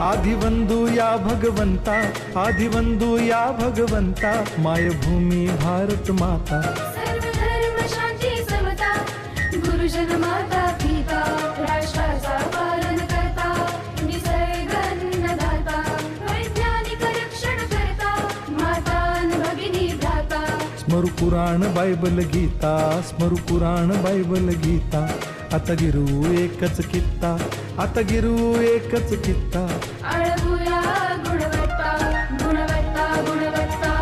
आदिवंदू या भगवंता, आदिवंदू या भगवंता, मायभूमी भारत माता. सर्व धर्म शांती समता, गुरुजन माता पिता, राष्ट्राचा पालन करता, निसर्ग अन्नदाता, वैज्ञानिक रक्षण करता, माता अन भगिनी भ्राता. स्मरू पुराण बायबल गीता, स्मरू पुराण बायबल गीता. आता गिरू एकच कित्ता, आता गिरू एकच कित्ता. आळवूया गुणवत्ता, गुणवत्ता, गुणवत्ता,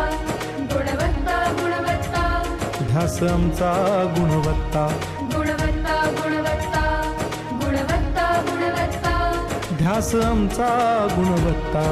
गुणवत्ता, गुणवत्ता. ध्यास आमचा गुणवत्ता, गुणवत्ता, गुणवत्ता, गुणवत्ता, गुणवत्ता. ध्यास आमचा गुणवत्ता.